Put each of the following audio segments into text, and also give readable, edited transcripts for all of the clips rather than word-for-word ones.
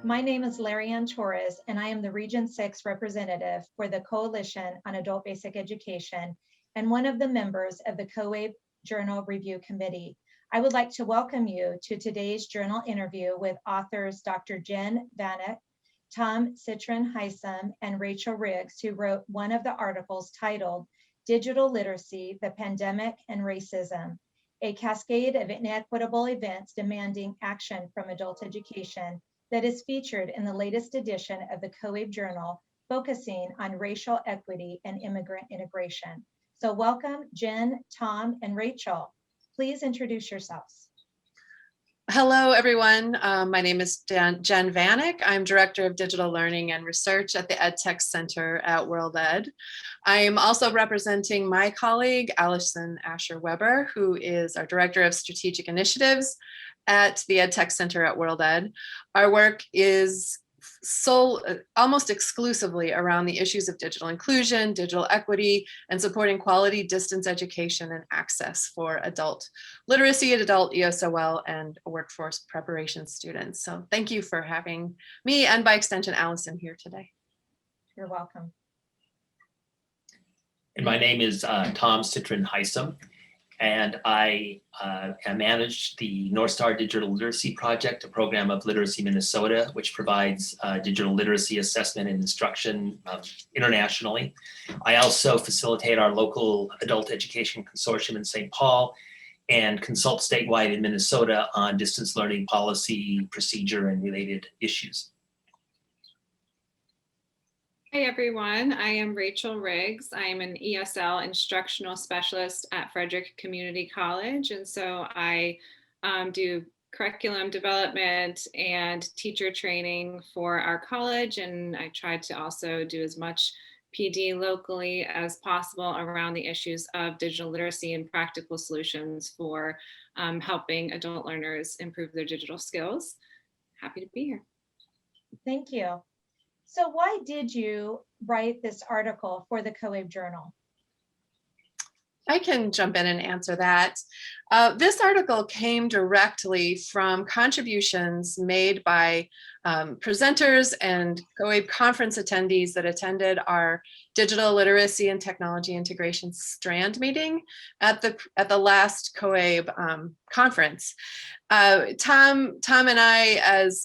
My name is Larry Ann Torres, and I am the Region 6 representative for the Coalition on Adult Basic Education and one of the members of the COABE Journal Review Committee. I would like to welcome you to today's journal interview with authors Dr. Jen Vanek, Tom Cytron-Hysom, and Rachel Riggs, who wrote one of the articles titled Digital Literacy, the Pandemic and Racism, a cascade of inequitable events demanding action from adult education, that is featured in the latest edition of the COABE Journal, focusing on racial equity and immigrant integration. So welcome, Jen, Tom, and Rachel. Please introduce yourselves. Hello, everyone. My name is Jen Vanek. I'm Director of Digital Learning and Research at the EdTech Center at World Ed. I am also representing my colleague, Alison Ascher Weber, who is our Director of Strategic Initiatives at the EdTech Center at World Ed. Our work is almost exclusively around the issues of digital inclusion, digital equity, and supporting quality distance education and access for adult literacy, adult ESOL, and workforce preparation students. So thank you for having me and by extension, Alison here today. You're welcome. And my name is Tom Cytron-Hysom, and I manage the North Star Digital Literacy Project, a program of Literacy Minnesota, which provides digital literacy assessment and instruction internationally. I also facilitate our local adult education consortium in St. Paul and consult statewide in Minnesota on distance learning policy, procedure, and related issues. Hi everyone, I am Rachel Riggs. I am an ESL instructional specialist at Frederick Community College, and so I do curriculum development and teacher training for our college, and I try to also do as much PD locally as possible around the issues of digital literacy and practical solutions for helping adult learners improve their digital skills. Happy to be here. Thank you. So why did you write this article for the COABE Journal? I can jump in and answer that. This article came directly from contributions made by presenters and COABE conference attendees that attended our digital literacy and technology integration strand meeting at the last COABE conference. Tom and I, as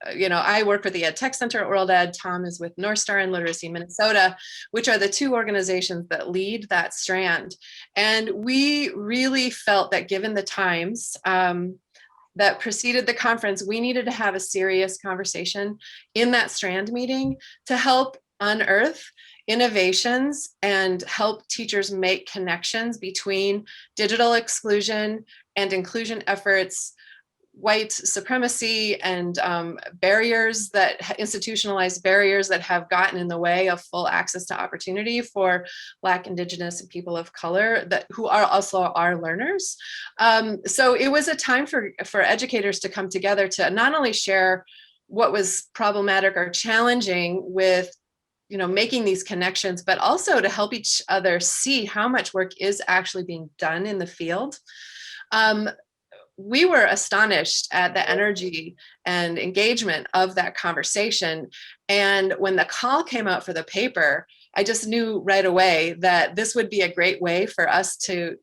I work with the EdTech Center at World Ed. Tom is with North Star and Literacy Minnesota, which are the two organizations that lead that strand. And we really felt that given the times that preceded the conference, we needed to have a serious conversation in that strand meeting to help unearth innovations and help teachers make connections between digital exclusion and inclusion efforts, white supremacy, and barriers, that institutionalized barriers that have gotten in the way of full access to opportunity for Black, Indigenous, and people of color who are also our learners. So it was a time for educators to come together to not only share what was problematic or challenging with making these connections, but also to help each other see how much work is actually being done in the field. We were astonished at the energy and engagement of that conversation. And when the call came out for the paper, I just knew right away that this would be a great way for us to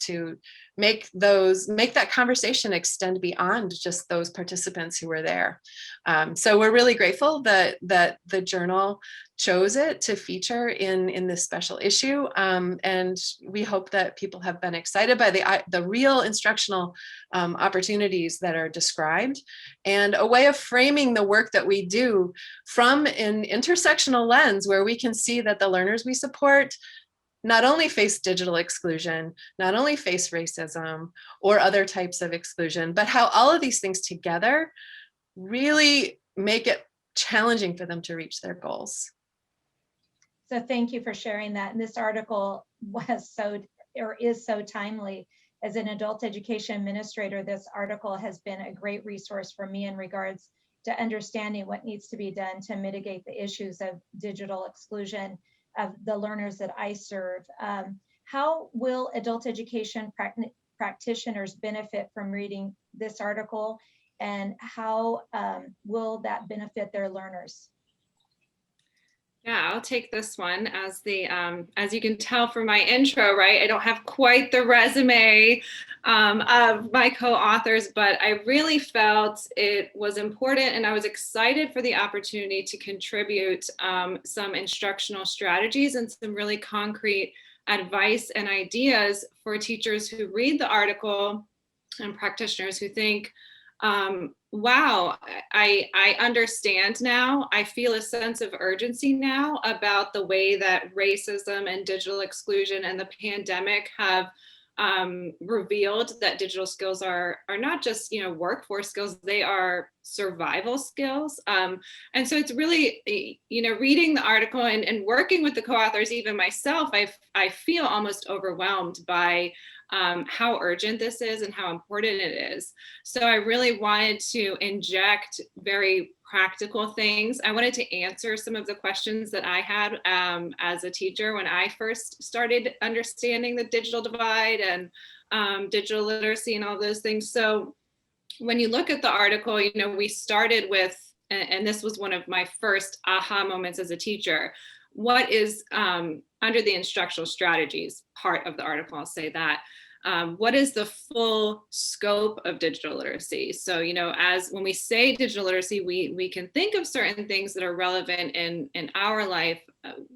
make that conversation extend beyond just those participants who were there. So we're really grateful that the journal chose it to feature in this special issue. And we hope that people have been excited by the real instructional opportunities that are described, and a way of framing the work that we do from an intersectional lens where we can see that the learners we support not only face digital exclusion, not only face racism or other types of exclusion, but how all of these things together really make it challenging for them to reach their goals. So thank you for sharing that. And this article is so timely. As an adult education administrator, this article has been a great resource for me in regards to understanding what needs to be done to mitigate the issues of digital exclusion of the learners that I serve. How will adult education practitioners benefit from reading this article? and how will that benefit their learners? Yeah, I'll take this one as the, as you can tell from my intro, right? I don't have quite the resume of my co-authors, but I really felt it was important and I was excited for the opportunity to contribute some instructional strategies and some really concrete advice and ideas for teachers who read the article and practitioners who think, wow, I understand now. I feel a sense of urgency now about the way that racism and digital exclusion and the pandemic have revealed that digital skills are not just, you know, workforce skills, they are survival skills. And so it's really, you know, reading the article and working with the co-authors, even myself, I feel almost overwhelmed by how urgent this is and how important it is. So I really wanted to inject very practical things. I wanted to answer some of the questions that I had as a teacher when I first started understanding the digital divide and digital literacy and all those things. So when you look at the article, you know, we started with, and this was one of my first aha moments as a teacher, what is under the instructional strategies part of the article, I'll say that. What is the full scope of digital literacy? So, you know, as when we say digital literacy, we can think of certain things that are relevant in our life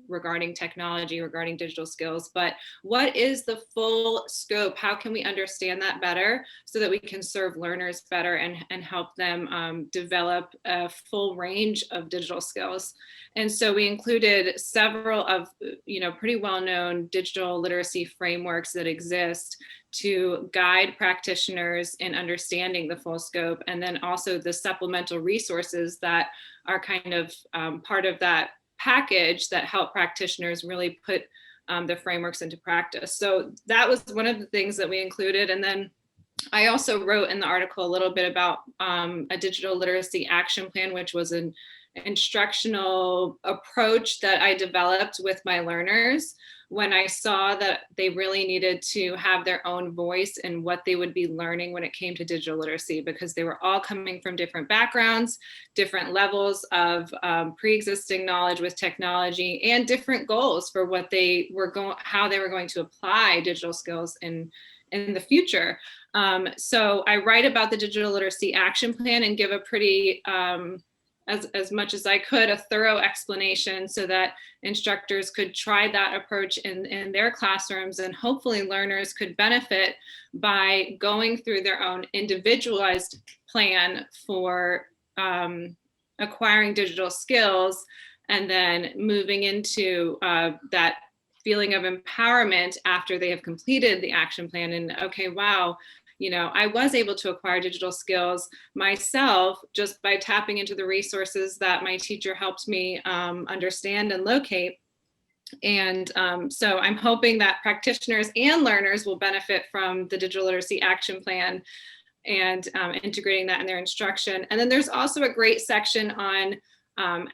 regarding technology, regarding digital skills, but what is the full scope? How can we understand that better so that we can serve learners better and help them develop a full range of digital skills? And so we included several of, you know, pretty well-known digital literacy frameworks that exist to guide practitioners in understanding the full scope, and then also the supplemental resources that are kind of part of that package that help practitioners really put the frameworks into practice. So that was one of the things that we included. And then I also wrote in the article a little bit about a digital literacy action plan, which was an instructional approach that I developed with my learners when I saw that they really needed to have their own voice in what they would be learning when it came to digital literacy, because they were all coming from different backgrounds, different levels of pre-existing knowledge with technology, and different goals for what they were going, how they were going to apply digital skills in the future. So I write about the digital literacy action plan and give a pretty, as much as I could, a thorough explanation so that instructors could try that approach in their classrooms, and hopefully learners could benefit by going through their own individualized plan for acquiring digital skills, and then moving into that feeling of empowerment after they have completed the action plan. And okay, wow, you know, I was able to acquire digital skills myself just by tapping into the resources that my teacher helped me understand and locate. And so I'm hoping that practitioners and learners will benefit from the digital literacy action plan and integrating that in their instruction. And then there's also a great section on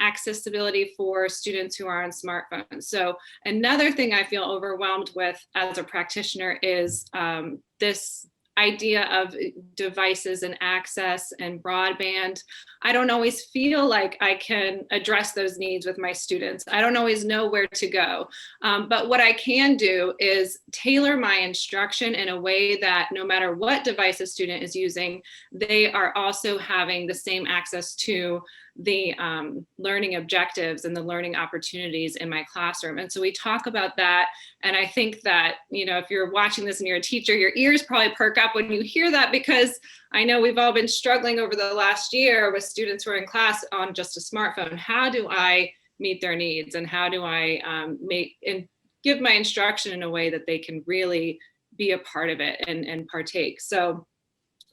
accessibility for students who are on smartphones. So another thing I feel overwhelmed with as a practitioner is this idea of devices and access and broadband. I don't always feel like I can address those needs with my students. I don't always know where to go. But what I can do is tailor my instruction in a way that no matter what device a student is using, they are also having the same access to the learning objectives and the learning opportunities in my classroom. And so we talk about that. And I think that, you know, if you're watching this and you're a teacher, your ears probably perk up when you hear that, because I know we've all been struggling over the last year with students who are in class on just a smartphone. How do I meet their needs, and how do I make and give my instruction in a way that they can really be a part of it and partake? So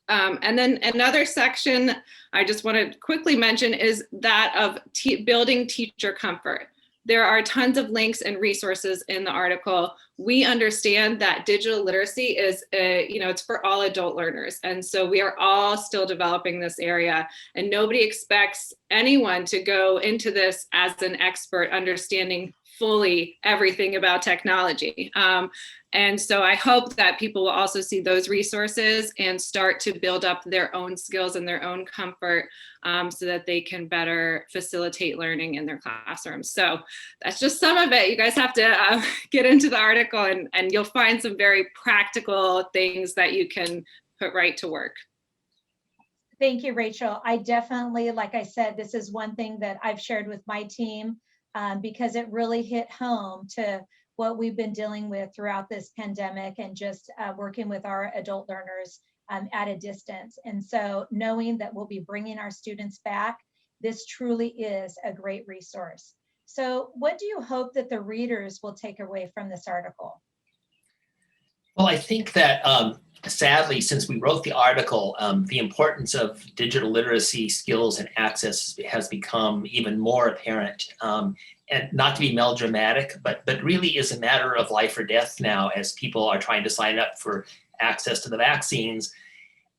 and then another section I just want to quickly mention is that of building teacher comfort. There are tons of links and resources in the article. We understand that digital literacy is, you know, it's for all adult learners. And so we are all still developing this area, and nobody expects anyone to go into this as an expert understanding fully everything about technology. And so I hope that people will also see those resources and start to build up their own skills and their own comfort so that they can better facilitate learning in their classrooms. So that's just some of it. You guys have to get into the article and you'll find some very practical things that you can put right to work. Thank you, Rachel. I definitely, like I said, this is one thing that I've shared with my team because it really hit home to what we've been dealing with throughout this pandemic and just working with our adult learners at a distance. And so knowing that we'll be bringing our students back, this truly is a great resource. So what do you hope that the readers will take away from this article? Well, I think that sadly, since we wrote the article, the importance of digital literacy skills and access has become even more apparent. And not to be melodramatic, but really is a matter of life or death now as people are trying to sign up for access to the vaccines.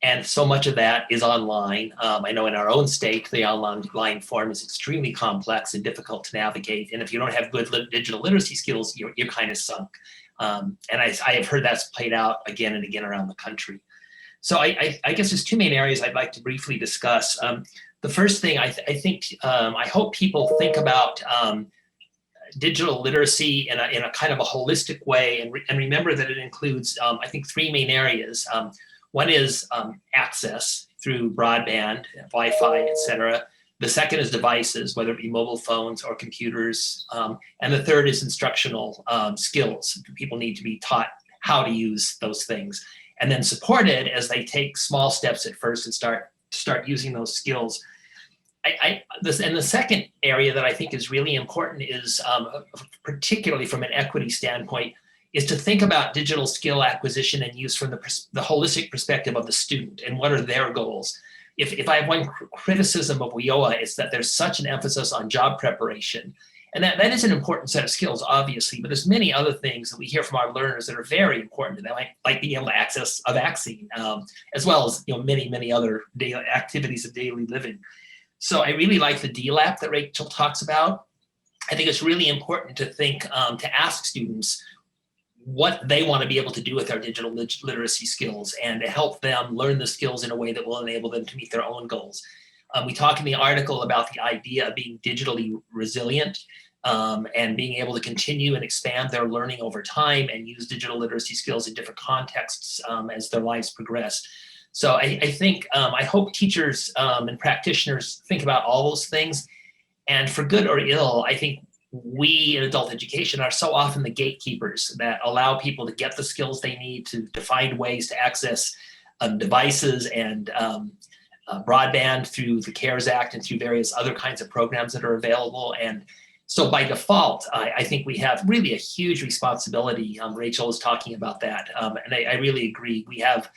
And so much of that is online. I know in our own state, the online form is extremely complex and difficult to navigate. And if you don't have good digital literacy skills, you're kind of sunk. And I have heard that's played out again and again around the country. So I guess there's two main areas I'd like to briefly discuss. The first thing I hope people think about digital literacy in a kind of a holistic way, and remember that it includes, I think, three main areas. One is access through broadband, Wi-Fi, et cetera. The second is devices, whether it be mobile phones or computers. And the third is instructional skills. People need to be taught how to use those things, and then supported as they take small steps at first and start using those skills. And the second area that I think is really important is, particularly from an equity standpoint, is to think about digital skill acquisition and use from the holistic perspective of the student and what are their goals. If I have one criticism of WIOA, it's that there's such an emphasis on job preparation. And that is an important set of skills, obviously, but there's many other things that we hear from our learners that are very important to them, like being able to access a vaccine, as well as many other daily activities of daily living. So I really like the DLAP that Rachel talks about. I think it's really important to think, to ask students what they want to be able to do with their digital literacy skills and to help them learn the skills in a way that will enable them to meet their own goals. We talk in the article about the idea of being digitally resilient and being able to continue and expand their learning over time and use digital literacy skills in different contexts as their lives progress. So I think, I hope teachers and practitioners think about all those things. And for good or ill, I think we in adult education are so often the gatekeepers that allow people to get the skills they need to find ways to access devices and broadband through the CARES Act and through various other kinds of programs that are available. And so by default, I think we have really a huge responsibility. Rachel was talking about that. And I really agree. We have,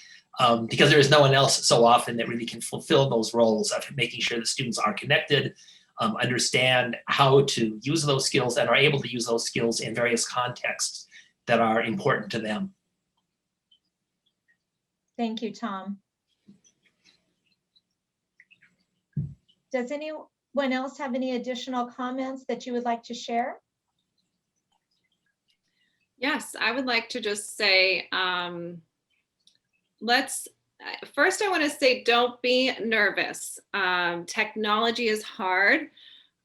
because there is no one else so often that really can fulfill those roles of making sure that students are connected, understand how to use those skills and are able to use those skills in various contexts that are important to them. Thank you, Tom. Does anyone else have any additional comments that you would like to share? Yes, I would like to just say, first I want to say, don't be nervous. Technology is hard.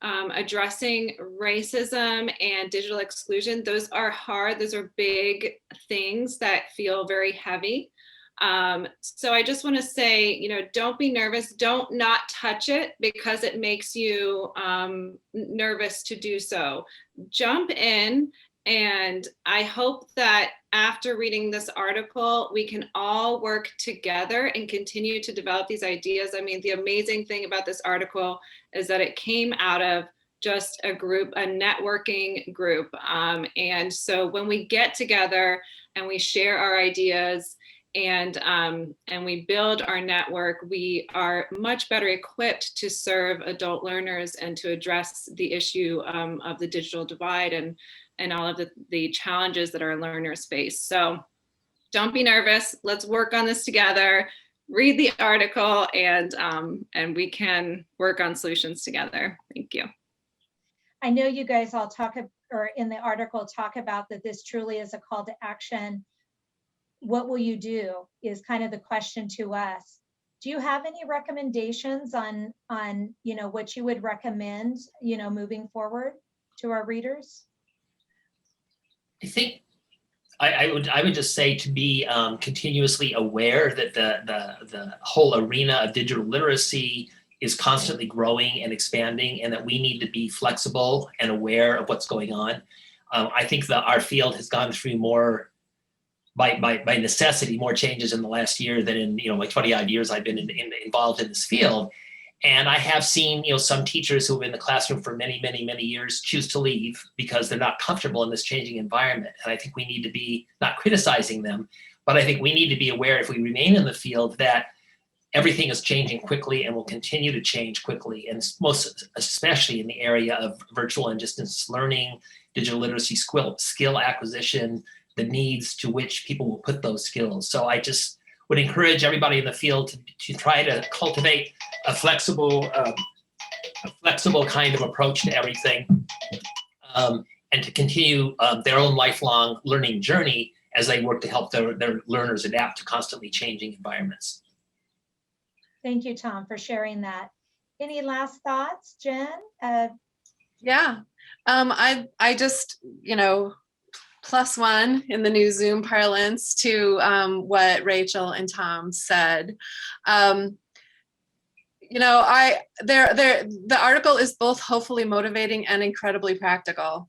Addressing racism and digital exclusion, those are hard. Those are big things that feel very heavy. So I just want to say, don't be nervous. Don't not touch it because it makes you nervous to do so. Jump in. And I hope that after reading this article, we can all work together and continue to develop these ideas. I mean, the amazing thing about this article is that it came out of just a networking group. And so when we get together and we share our ideas and we build our network, we are much better equipped to serve adult learners and to address the issue of the digital divide and all of the challenges that our learners face. So don't be nervous. Let's work on this together. Read the article and we can work on solutions together. Thank you. I know you guys all talk or in the article talk about that this truly is a call to action. What will you do is kind of the question to us. Do you have any recommendations on what you would recommend, moving forward to our readers? I think I would just say to be continuously aware that the whole arena of digital literacy is constantly growing and expanding, and that we need to be flexible and aware of what's going on. I think that our field has gone through more, by necessity, more changes in the last year than in like 20 odd years I've been involved in this field. And I have seen some teachers who have been in the classroom for many years choose to leave because they're not comfortable in this changing environment. And I think we need to be not criticizing them, but I think we need to be aware, if we remain in the field, that everything is changing quickly and will continue to change quickly, and most especially in the area of virtual and distance learning, digital literacy, skill acquisition, the needs to which people will put those skills. So I just would encourage everybody in the field to try to cultivate a flexible kind of approach to everything, and to continue their own lifelong learning journey as they work to help their learners adapt to constantly changing environments. Thank you, Tom, for sharing that. Any last thoughts, Jen? Yeah, I just, +1 in the new Zoom parlance to what Rachel and Tom said. The article is both hopefully motivating and incredibly practical.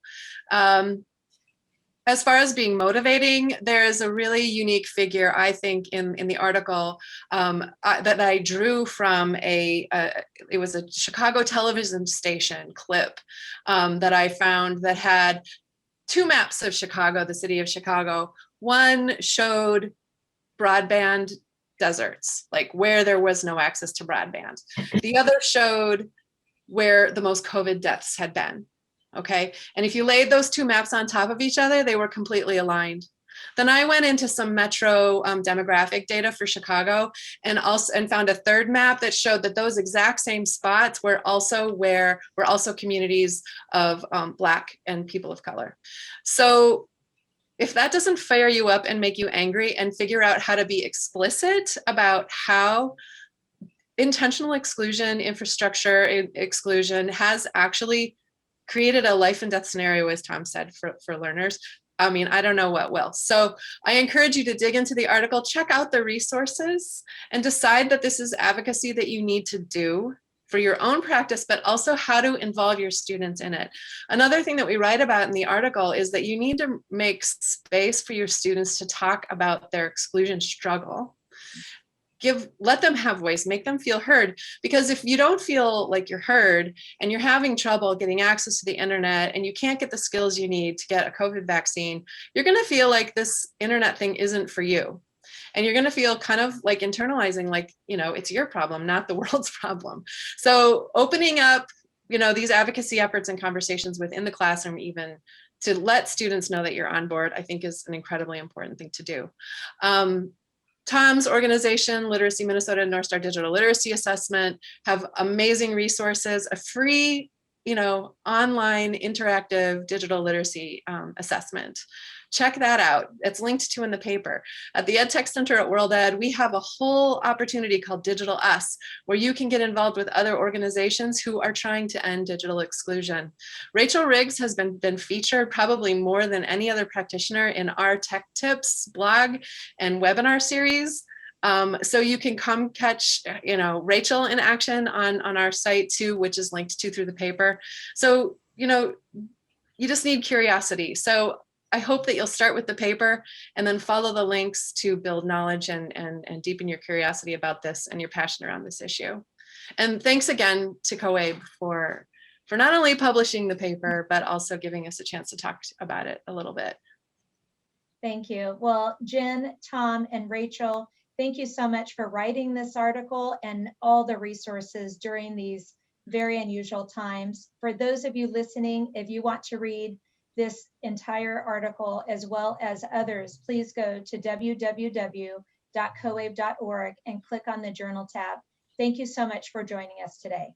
As far as being motivating, there is a really unique figure, I think, in the article that I drew from it was a Chicago television station clip that I found that had 2 maps of Chicago, the city of Chicago. One showed broadband deserts, like where there was no access to broadband. The other showed where the most COVID deaths had been. Okay, and if you laid those 2 maps on top of each other, they were completely aligned. Then I went into some metro demographic data for Chicago and found a 3rd map that showed that those exact same spots were also communities of Black and people of color. So if that doesn't fire you up and make you angry, and figure out how to be explicit about how intentional exclusion, infrastructure exclusion has actually created a life and death scenario, as Tom said, for learners, I mean, I don't know what will. So I encourage you to dig into the article, check out the resources, and decide that this is advocacy that you need to do for your own practice, but also how to involve your students in it. Another thing that we write about in the article is that you need to make space for your students to talk about their exclusion struggle. Let them have voice, make them feel heard, because if you don't feel like you're heard and you're having trouble getting access to the internet and you can't get the skills you need to get a COVID vaccine, you're going to feel like this internet thing isn't for you. And you're going to feel kind of like internalizing, like, it's your problem, not the world's problem. So opening up, these advocacy efforts and conversations within the classroom, even to let students know that you're on board, I think is an incredibly important thing to do. Tom's organization, Literacy Minnesota and North Star Digital Literacy Assessment, have amazing resources, a free, online interactive digital literacy assessment. Check that out. It's linked to in the paper. At the EdTech Center at World Ed, we have a whole opportunity called Digital Us, where you can get involved with other organizations who are trying to end digital exclusion. Rachel Riggs has been featured probably more than any other practitioner in our Tech Tips blog and webinar series. So you can come catch, Rachel in action on our site too, which is linked to through the paper. So, you just need curiosity. So I hope that you'll start with the paper and then follow the links to build knowledge and deepen your curiosity about this and your passion around this issue. And thanks again to COABE for not only publishing the paper, but also giving us a chance to talk about it a little bit. Thank you. Well, Jen, Tom, and Rachel, thank you so much for writing this article and all the resources during these very unusual times. For those of you listening, if you want to read this entire article as well as others, please go to www.coabe.org and click on the journal tab. Thank you so much for joining us today.